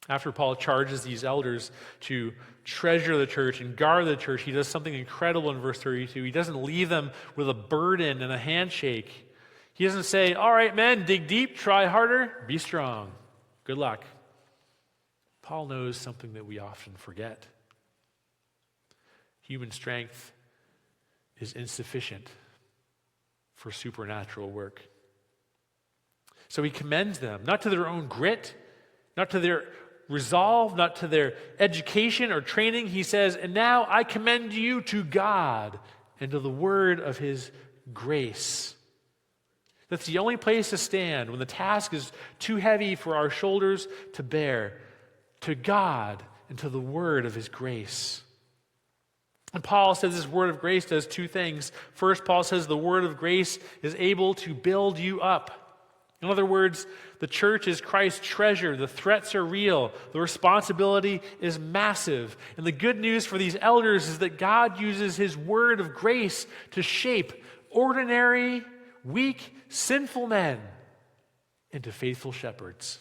After Paul charges these elders to treasure the church and guard the church, he does something incredible in verse 32. He doesn't leave them with a burden and a handshake. He doesn't say, all right, men, dig deep, try harder, be strong. Good luck. Paul knows something that we often forget. Human strength is insufficient for supernatural work. So he commends them, not to their own grit, not to their resolve, not to their education or training. He says, and now I commend you to God and to the word of his grace. That's the only place to stand when the task is too heavy for our shoulders to bear. To God and to the word of his grace. And Paul says this word of grace does two things. First, Paul says the word of grace is able to build you up. In other words, the church is Christ's treasure. The threats are real. The responsibility is massive. And the good news for these elders is that God uses his word of grace to shape ordinary, weak, sinful men into faithful shepherds.